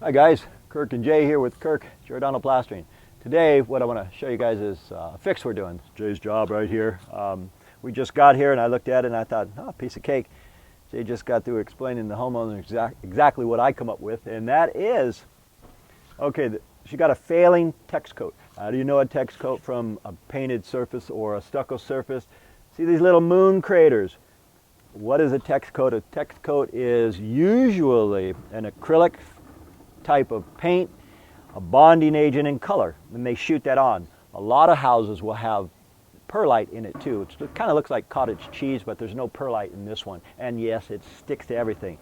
Hi guys, Kirk and Jay here with Kirk, Giordano Plastering. Today what I want to show you guys is a fix we're doing. Jay's job right here. We just got here and I looked at it and I thought, oh, piece of cake. Jay just got through explaining the homeowner exactly what I come up with, and that is, okay, she got a failing tex-coat. How do you know a tex-coat from a painted surface or a stucco surface? See these little moon craters? What is a tex-coat? A tex-coat is usually an acrylic type of paint, a bonding agent in color, and they shoot that on. A lot of houses will have perlite in it too. It kind of looks like cottage cheese, but there's no perlite in this one. And yes, it sticks to everything.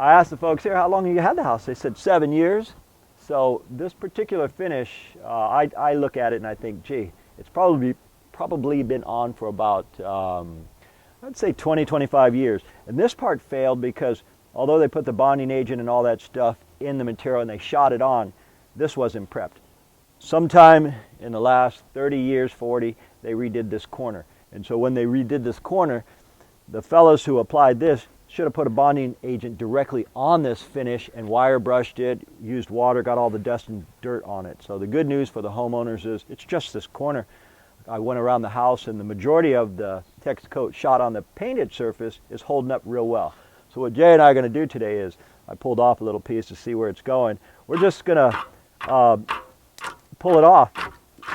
I asked the folks here, how long have you had the house? They said 7 years. So this particular finish, I look at it and I think, gee, it's probably been on for about, I'd say 20, 25 years. And this part failed because although they put the bonding agent and all that stuff in the material and they shot it on, this wasn't prepped. Sometime in the last 30 years, 40, they redid this corner. And so when they redid this corner, the fellows who applied this should have put a bonding agent directly on this finish and wire brushed it, used water, got all the dust and dirt on it. So the good news for the homeowners is it's just this corner. I went around the house and the majority of the tex-coat shot on the painted surface is holding up real well. So what Jay and I are going to do today is, I pulled off a little piece to see where it's going. We're just going to pull it off.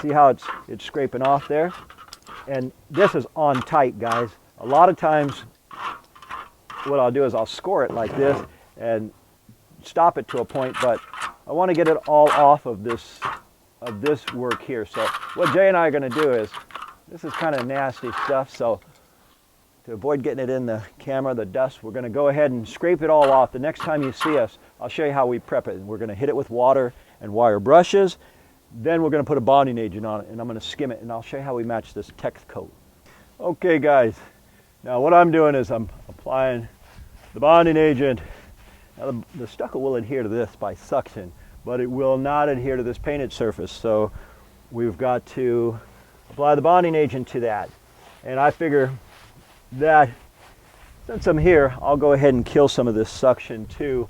See how it's scraping off there? And this is on tight, guys. A lot of times what I'll do is I'll score it like this and stop it to a point, but I want to get it all off of this work here. So what Jay and I are going to do is, this is kind of nasty stuff, so to avoid getting it in the camera, the dust, we're going to go ahead and scrape it all off. The next time you see us, I'll show you how we prep it. We're going to hit it with water and wire brushes. Then we're going to put a bonding agent on it, and I'm going to skim it, and I'll show you how we match this tex-coat. Okay, guys. Now what I'm doing is I'm applying the bonding agent. Now the stucco will adhere to this by suction, but it will not adhere to this painted surface. So we've got to apply the bonding agent to that. And I figure that since I'm here, I'll go ahead and kill some of this suction too.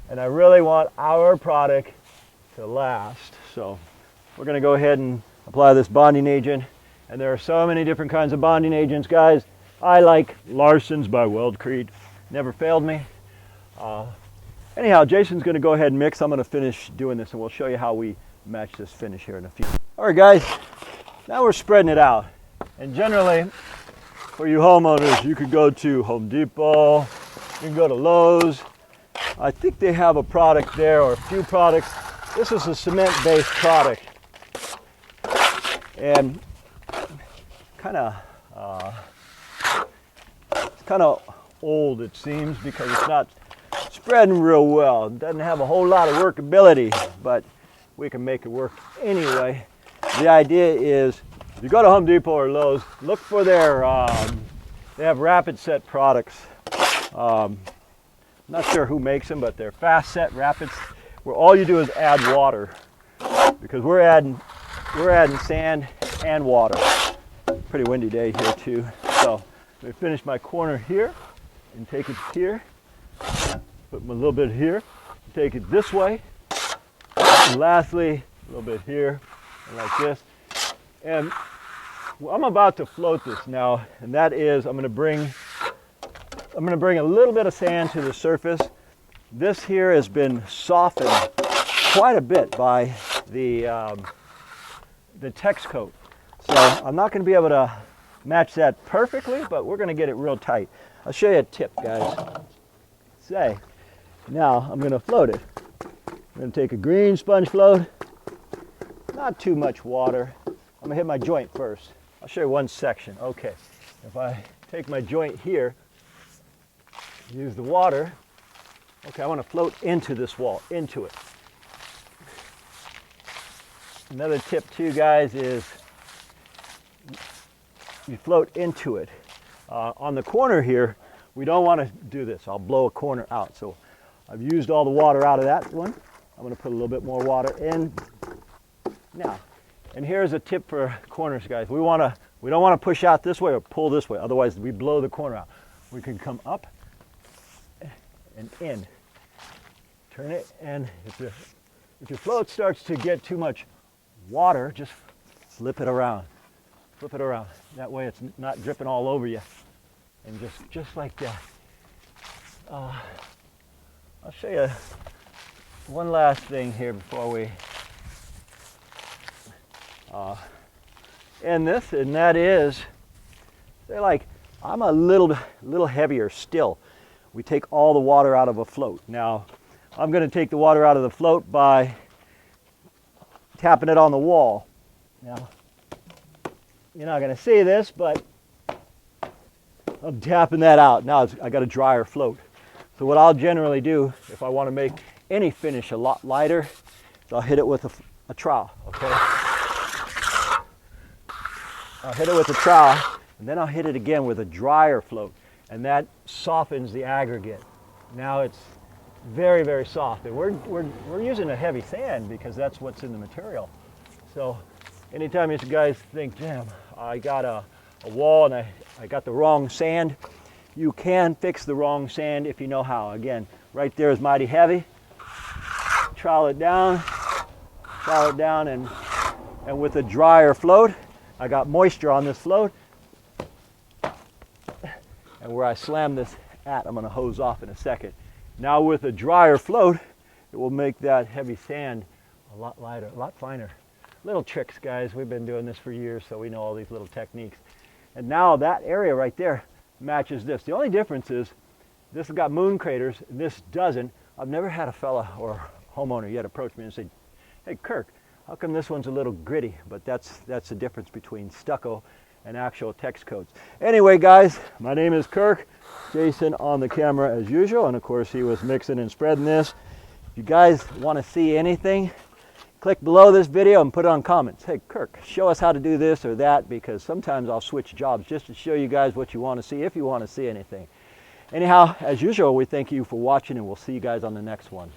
And I really want our product to last. So we're going to go ahead and apply this bonding agent. And there are so many different kinds of bonding agents, guys. I like Larson's by Weldcrete. Never failed me. Anyhow, Jason's going to go ahead and mix. I'm going to finish doing this and we'll show you how we match this finish here in a few. All right, guys, now we're spreading it out. And generally, for you homeowners, you could go to Home Depot, you can go to Lowe's. I think they have a product there, or a few products. This is a cement-based product. And it's kind of old, it seems, because it's not spreading real well. It doesn't have a whole lot of workability, but we can make it work anyway. The idea is, if you go to Home Depot or Lowe's, look for their, they have rapid set products. Not sure who makes them, but they're fast set rapids, where all you do is add water, because we're adding sand and water. Pretty windy day here too. So I'm going to finish my corner here and take it here, put a little bit here, take it this way, and lastly a little bit here, and like this. And I'm about to float this now, and that is I'm going to bring a little bit of sand to the surface. This here has been softened quite a bit by the tex-coat. So I'm not going to be able to match that perfectly, but we're going to get it real tight. I'll show you a tip, guys. Now I'm going to float it. I'm going to take a green sponge float, not too much water. I'm going to hit my joint first. I'll show you one section. Okay, if I take my joint here, use the water. Okay, I want to float into this wall, into it. Another tip too, guys, is you float into it. On the corner here, we don't want to do this. I'll blow a corner out. So I've used all the water out of that one. I'm going to put a little bit more water in. Now, and here's a tip for corners, guys. We don't want to push out this way or pull this way. Otherwise, we blow the corner out. We can come up and in. Turn it, and if your float starts to get too much water, just flip it around. Flip it around. That way it's not dripping all over you. And just like that. I'll show you one last thing here before we end this, and that is, they're like, I'm a little heavier still. We take all the water out of a float. Now, I'm going to take the water out of the float by tapping it on the wall. Now, you're not going to see this, but I'm tapping that out. Now I got a drier float. So what I'll generally do, if I want to make any finish a lot lighter, is I'll hit it with a trowel, okay? I'll hit it with a trowel, and then I'll hit it again with a drier float, and that softens the aggregate. Now it's very, very soft, and we're using a heavy sand because that's what's in the material. So anytime you guys think, damn, I got a wall and I got the wrong sand, you can fix the wrong sand if you know how. Again, right there is mighty heavy. Trowel it down, and with a drier float, I got moisture on this float, and where I slam this at, I'm going to hose off in a second. Now with a drier float, it will make that heavy sand a lot lighter, a lot finer. Little tricks, guys. We've been doing this for years, so we know all these little techniques. And now that area right there matches this. The only difference is this has got moon craters, and this doesn't. I've never had a fella or homeowner yet approach me and say, hey, Kirk, how come this one's a little gritty? But that's the difference between stucco and actual tex-coats. Anyway, guys, my name is Kirk. Jason on the camera as usual, and of course he was mixing and spreading this. If you guys want to see anything, click below this video and put it on comments. Hey, Kirk, show us how to do this or that, because sometimes I'll switch jobs just to show you guys what you want to see, if you want to see anything. Anyhow, as usual, we thank you for watching, and we'll see you guys on the next one.